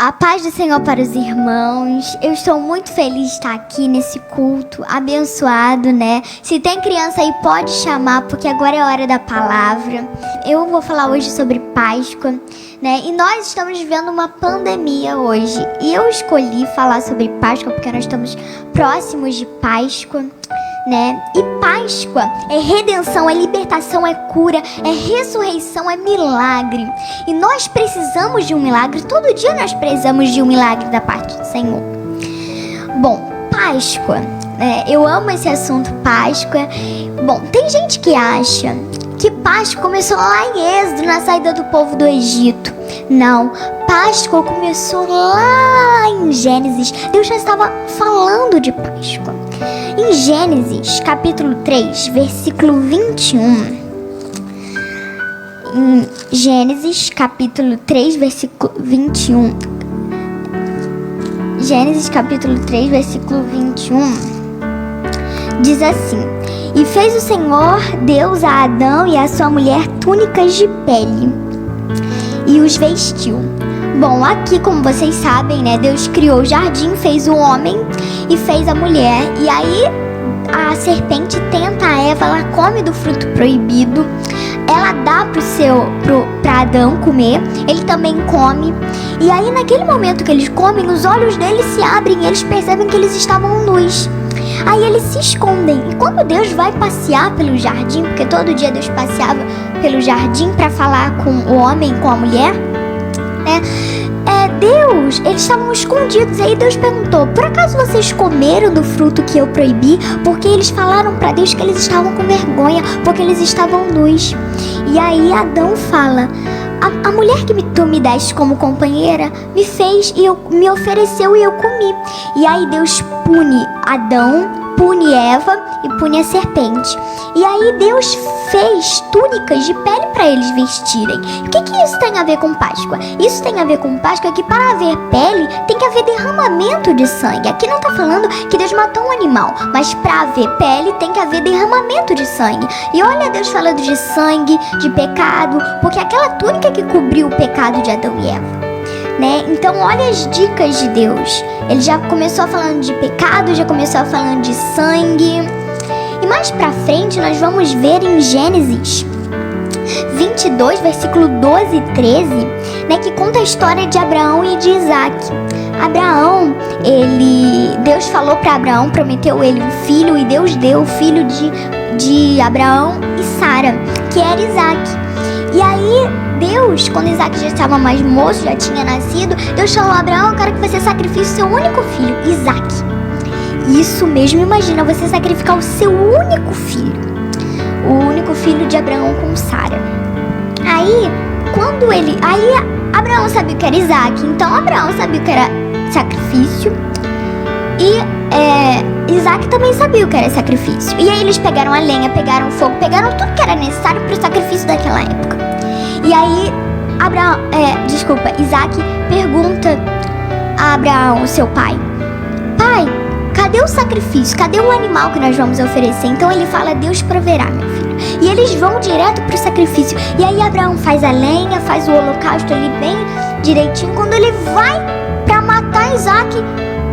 A paz do Senhor para os irmãos. Eu estou muito feliz de estar aqui nesse culto abençoado, né? Se tem criança aí, pode chamar, porque agora é a hora da palavra. Eu vou falar hoje sobre Páscoa, né? E nós estamos vivendo uma pandemia hoje. E eu escolhi falar sobre Páscoa porque nós estamos próximos de Páscoa, né? E Páscoa é redenção, é libertação, é cura, é ressurreição, é milagre. E nós precisamos de um milagre. Todo dia nós precisamos de um milagre da parte do Senhor. Bom, Páscoa, né? Eu amo esse assunto, Páscoa. Bom, tem gente que acha que Páscoa começou lá em Êxodo, na saída do povo do Egito. Não, Páscoa começou lá em Gênesis. Deus já estava falando de Páscoa. Em Gênesis, capítulo 3, versículo 21. Em Gênesis, capítulo 3, versículo 21. Gênesis, capítulo 3, versículo 21. Diz assim: E fez o Senhor Deus a Adão e a sua mulher túnicas de pele, e os vestiu. Bom, aqui, como vocês sabem, né, Deus criou o jardim, fez o homem e fez a mulher. E aí a serpente tenta a Eva, ela come do fruto proibido. Ela dá pra Adão comer, ele também come. E aí naquele momento que eles comem, os olhos deles se abrem e eles percebem que eles estavam nus. Aí eles se escondem. E quando Deus vai passear pelo jardim, porque todo dia Deus passeava pelo jardim para falar com o homem, com a mulher, né? Eles estavam escondidos. E aí Deus perguntou: por acaso vocês comeram do fruto que eu proibi? Porque eles falaram para Deus que eles estavam com vergonha, porque eles estavam nus. E aí Adão fala: a mulher que tu me deste como companheira me fez e me ofereceu e eu comi. E aí Deus pune Adão, pune Eva e pune a serpente. E aí Deus fez túnicas de pele para eles vestirem. O que isso tem a ver com Páscoa? Isso tem a ver com Páscoa que para haver pele tem que haver derramamento de sangue. Aqui não está falando que Deus matou um animal, mas para haver pele tem que haver derramamento de sangue. E olha Deus falando de sangue, de pecado, porque aquela túnica que cobriu o pecado de Adão e Eva, né? Então olha as dicas de Deus. Ele já começou falando de pecado, já começou falando de sangue. E mais pra frente nós vamos ver em Gênesis 22, versículo 12 e 13, né, que conta a história de Abraão e de Isaac. Abraão, Deus falou para Abraão, prometeu ele um filho, e Deus deu o filho de Abraão e Sara, que era Isaac. E aí Deus, quando Isaac já estava mais moço, já tinha nascido, Deus falou: Abraão, eu quero que você sacrifique o seu único filho, Isaac. Isso mesmo, imagina você sacrificar o seu único filho, o único filho de Abraão com Sara. Aí Abraão sabia o que era Isaac, então Abraão sabia o que era sacrifício, e Isaac também sabia o que era sacrifício. E aí eles pegaram a lenha, pegaram fogo, pegaram tudo que era necessário para o sacrifício daquela época. E aí Isaac pergunta a Abraão, seu pai: pai, cadê o sacrifício? Cadê o animal que nós vamos oferecer? Então ele fala: Deus proverá, meu filho. E eles vão direto pro sacrifício. E aí Abraão faz a lenha, faz o holocausto ali bem direitinho. Quando ele vai para matar Isaac,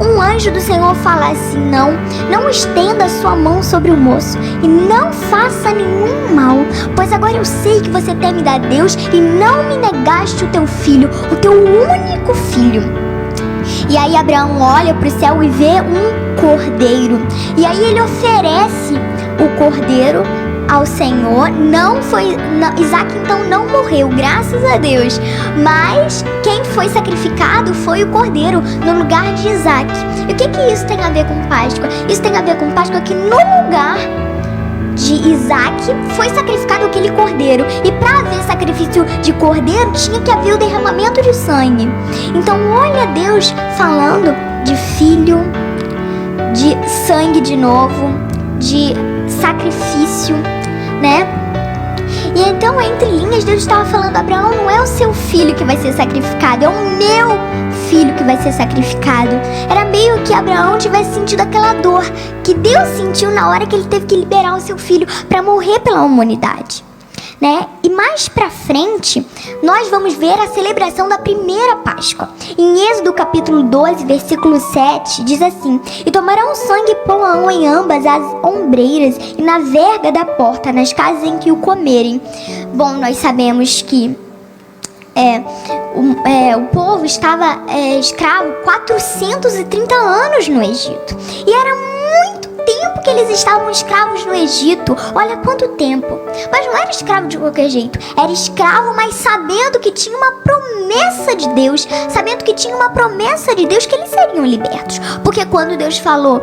um anjo do Senhor fala assim: não estenda a sua mão sobre o moço e não faça nenhum mal, pois agora eu sei que você teme a Deus e não me negaste o teu filho, o teu único filho. E aí Abraão olha para o céu e vê um cordeiro. E aí ele oferece o cordeiro ao Senhor. Isaac então não morreu, graças a Deus. Mas quem foi sacrificado foi o cordeiro no lugar de Isaac. E o que isso tem a ver com Páscoa? Isso tem a ver com Páscoa que no lugar de Isaac foi sacrificado aquele cordeiro. E para haver sacrifício de cordeiro tinha que haver o derramamento de sangue. Então olha Deus falando de filho, de sangue de novo, de sacrifício, né? E então entre linhas Deus estava falando: Abraão, não é o seu filho que vai ser sacrificado, é o meu filho que vai ser sacrificado. Era meio que Abraão tivesse sentido aquela dor que Deus sentiu na hora que ele teve que liberar o seu filho para morrer pela humanidade, né? E mais pra frente, nós vamos ver a celebração da primeira Páscoa. Em Êxodo capítulo 12, versículo 7, diz assim: e tomarão sangue e pô-lo em ambas as ombreiras e na verga da porta, nas casas em que o comerem. Bom, nós sabemos que o povo estava escravo 430 anos no Egito. E era muito tempo que eles estavam escravos no Egito. Olha quanto tempo. Mas não era escravo de qualquer jeito. Era escravo, mas sabendo que tinha uma promessa de Deus. Sabendo que tinha uma promessa de Deus que eles seriam libertos. Porque quando Deus falou,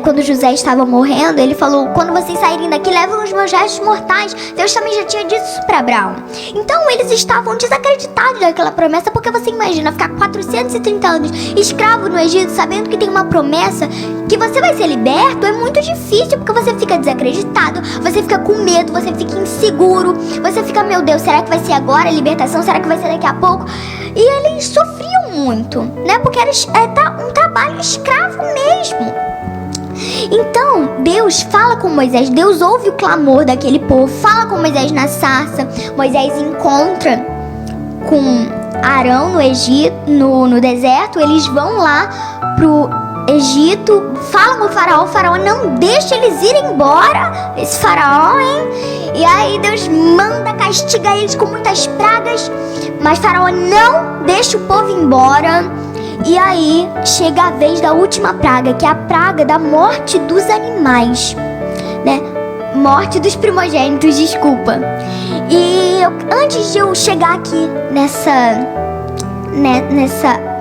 quando José estava morrendo, ele falou: quando vocês saírem daqui, levam os meus restos mortais. Deus também já tinha dito isso para Abraão. Então eles estavam desacreditados daquela promessa. Porque você imagina ficar 430 anos escravo no Egito, sabendo que tem uma promessa que você vai ser liberto. É muito difícil, porque você fica desacreditado, você fica com medo, você fica inseguro, você fica: meu Deus, será que vai ser agora a libertação? Será que vai ser daqui a pouco? E eles sofriam muito, né? Porque era um trabalho escravo mesmo. Então, Deus fala com Moisés, Deus ouve o clamor daquele povo, fala com Moisés na sarça. Moisés encontra com Arão no Egito, no deserto. Eles vão lá pro Egito, falam com o faraó não deixa eles irem embora, esse faraó, hein? E aí Deus manda castigar eles com muitas pragas, mas faraó não deixa o povo ir embora. E aí chega a vez da última praga, que é a praga da morte dos animais, né? Morte dos primogênitos, desculpa. E antes de eu chegar aqui nessa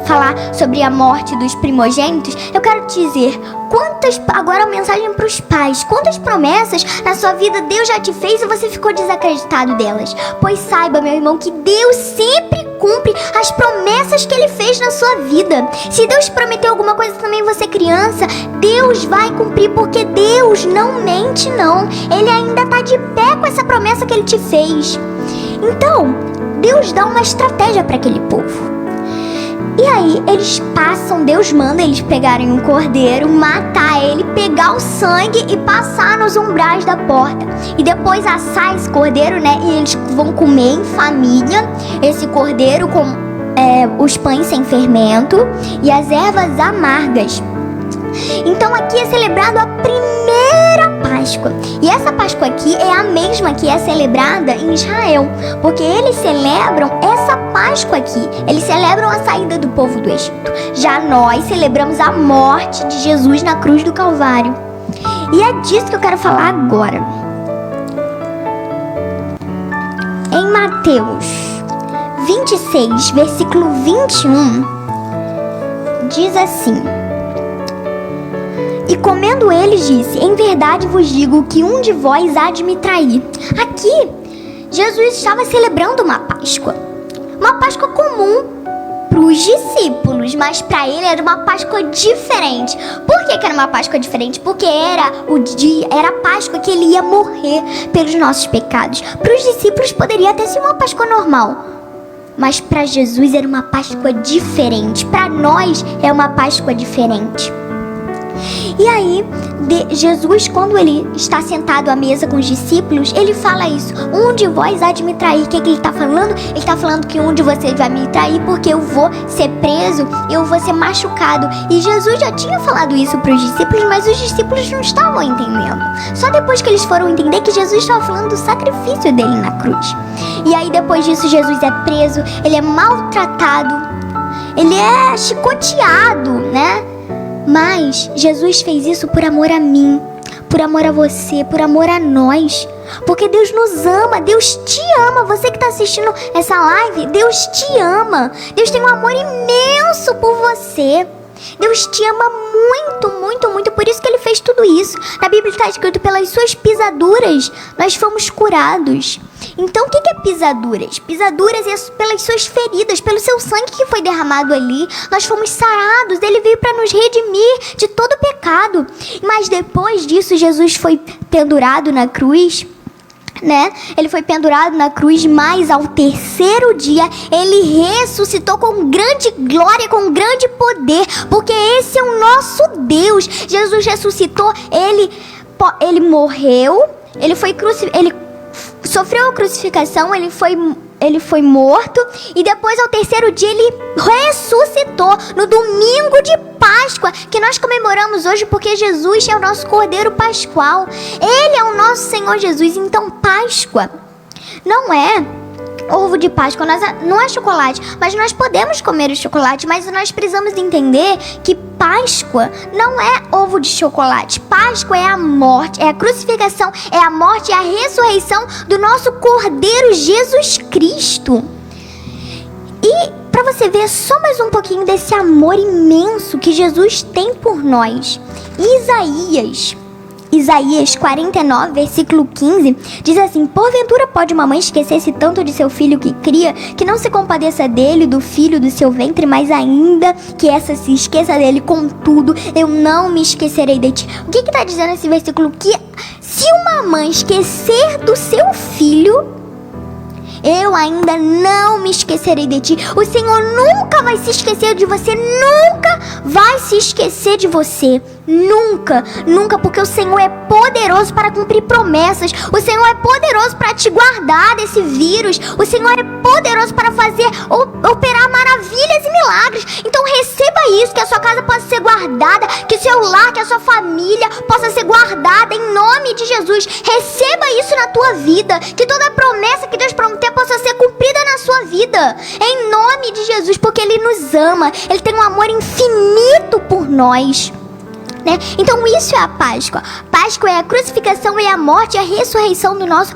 falar sobre a morte dos primogênitos, eu quero te dizer agora a mensagem para os pais: quantas promessas na sua vida Deus já te fez e você ficou desacreditado delas? Pois saiba, meu irmão, que Deus sempre cumpre as promessas que Ele fez na sua vida. Se Deus prometeu alguma coisa também, você criança, Deus vai cumprir, porque Deus não mente não. Ele ainda está de pé com essa promessa que Ele te fez. Então, Deus dá uma estratégia para aquele povo. E aí eles passam, Deus manda eles pegarem um cordeiro, matar ele, pegar o sangue e passar nos umbrais da porta. E depois assar esse cordeiro, né? E eles vão comer em família esse cordeiro com os pães sem fermento e as ervas amargas. Então aqui é celebrado a primeira Páscoa. E essa Páscoa aqui é a mesma que é celebrada em Israel, porque eles celebram essa Páscoa aqui. Eles celebram a saída do povo do Egito. Já nós celebramos a morte de Jesus na cruz do Calvário. E é disso que eu quero falar agora. Em Mateus 26, versículo 21, diz assim: e comendo eles, disse: em verdade vos digo que um de vós há de me trair. Aqui, Jesus estava celebrando uma Páscoa. Uma Páscoa comum para os discípulos, mas para ele era uma Páscoa diferente. Por que era uma Páscoa diferente? Porque era a Páscoa que ele ia morrer pelos nossos pecados. Para os discípulos poderia até ser uma Páscoa normal, mas para Jesus era uma Páscoa diferente. Para nós é uma Páscoa diferente. E aí, Jesus, quando ele está sentado à mesa com os discípulos, ele fala isso: um de vós há de me trair. O que ele está falando? Ele está falando que um de vocês vai me trair, porque eu vou ser preso, eu vou ser machucado. E Jesus já tinha falado isso para os discípulos, mas os discípulos não estavam entendendo. Só depois que eles foram entender que Jesus estava falando do sacrifício dele na cruz. E aí depois disso Jesus é preso, ele é maltratado, ele é chicoteado, né? Mas Jesus fez isso por amor a mim, por amor a você, por amor a nós. Porque Deus nos ama, Deus te ama. Você que está assistindo essa live, Deus te ama. Deus tem um amor imenso por você. Deus te ama muito, muito, muito. Por isso que Ele fez tudo isso. Na Bíblia está escrito: pelas suas pisaduras nós fomos curados. Então o que é pisaduras? Pisaduras é pelas suas feridas, pelo seu sangue que foi derramado ali. Nós fomos sarados. Ele veio para nos redimir de todo pecado. Mas depois disso Jesus foi pendurado na cruz, né? Ele foi pendurado na cruz, mas ao terceiro dia ele ressuscitou com grande glória, com grande poder, porque esse é o nosso Deus. Jesus ressuscitou, ele morreu, ele foi crucificado, ele sofreu a crucificação, ele foi morto e depois ao terceiro dia ele ressuscitou no domingo de Páscoa, que nós comemoramos hoje porque Jesus é o nosso Cordeiro Pascual. Ele é o nosso Senhor Jesus. Então Páscoa não é ovo de Páscoa, não é chocolate, mas nós podemos comer o chocolate, mas nós precisamos entender que Páscoa não é ovo de chocolate. Páscoa é a morte, é a crucificação, é a morte e a ressurreição do nosso Cordeiro Jesus Cristo. E para você ver só mais um pouquinho desse amor imenso que Jesus tem por nós, Isaías 49, versículo 15, diz assim: porventura pode uma mãe esquecer-se tanto de seu filho que cria, que não se compadeça dele, do filho do seu ventre, mas ainda que essa se esqueça dele, contudo, eu não me esquecerei de ti. O que está dizendo esse versículo? Que se uma mãe esquecer do seu filho, eu ainda não me esquecerei de ti. O Senhor nunca vai se esquecer de você, nunca vai se esquecer de você. Nunca, nunca, porque o Senhor é poderoso para cumprir promessas. O Senhor é poderoso para te guardar desse vírus. O Senhor é poderoso para fazer, operar maravilhas e milagres. Então receba isso, que a sua casa possa ser guardada, que o seu lar, que a sua família possa ser guardada em nome de Jesus. Receba isso na tua vida, que toda promessa que Deus prometeu possa ser cumprida na sua vida, em nome de Jesus, porque Ele nos ama. Ele tem um amor infinito por nós. Então isso é a Páscoa. Páscoa é a crucificação, é a morte e a ressurreição do nosso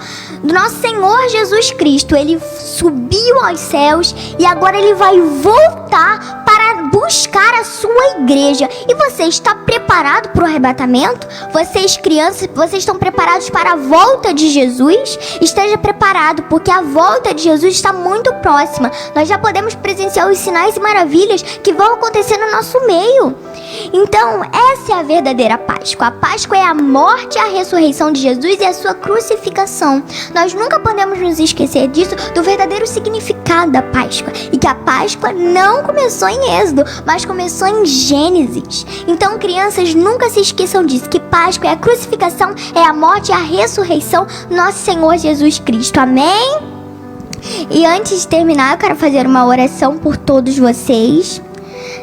Senhor Jesus Cristo. Ele subiu aos céus e agora Ele vai voltar para buscar a sua igreja. E você está preparado para o arrebatamento? Vocês crianças, vocês estão preparados para a volta de Jesus? Esteja preparado, porque a volta de Jesus está muito próxima. Nós já podemos presenciar os sinais e maravilhas que vão acontecer no nosso meio. Então, essa é a verdadeira Páscoa. A Páscoa é a morte e a ressurreição de Jesus e a sua crucificação. Nós nunca podemos nos esquecer disso, do verdadeiro significado da Páscoa. E que a Páscoa não começou em Êxodo, mas começou em Gênesis. Então, crianças, nunca se esqueçam disso, que Páscoa é a crucificação, é a morte e a ressurreição do nosso Senhor Jesus Cristo. Amém? E antes de terminar, eu quero fazer uma oração por todos vocês.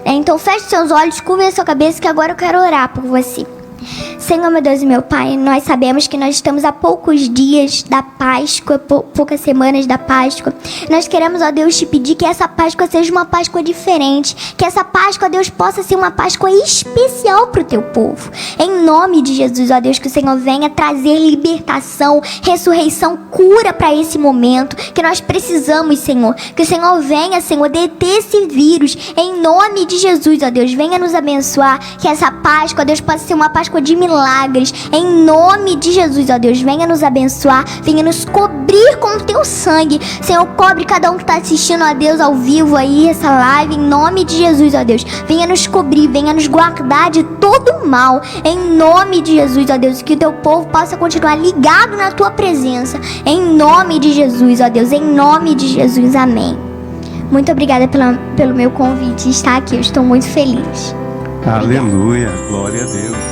Então feche seus olhos, curva a sua cabeça, que agora eu quero orar por você. Senhor, meu Deus e meu Pai, nós sabemos que nós estamos a poucos dias da Páscoa, poucas semanas da Páscoa. Nós queremos, ó Deus, te pedir que essa Páscoa seja uma Páscoa diferente, que essa Páscoa, Deus, possa ser uma Páscoa especial para o teu povo. Em nome de Jesus, ó Deus, que o Senhor venha trazer libertação, ressurreição, cura para esse momento que nós precisamos, Senhor. Que o Senhor venha, Senhor, deter esse vírus. Em nome de Jesus, ó Deus, venha nos abençoar. Que essa Páscoa, Deus, possa ser uma Páscoa de milagres, em nome de Jesus, ó Deus, venha nos abençoar, venha nos cobrir com o teu sangue, Senhor, cobre cada um que está assistindo, ó Deus, ao vivo aí, essa live, em nome de Jesus, ó Deus, venha nos cobrir, venha nos guardar de todo mal, em nome de Jesus, ó Deus, que o teu povo possa continuar ligado na tua presença, em nome de Jesus, ó Deus, em nome de Jesus, amém. Muito obrigada pelo meu convite de estar aqui, eu estou muito feliz. Aleluia, glória a Deus.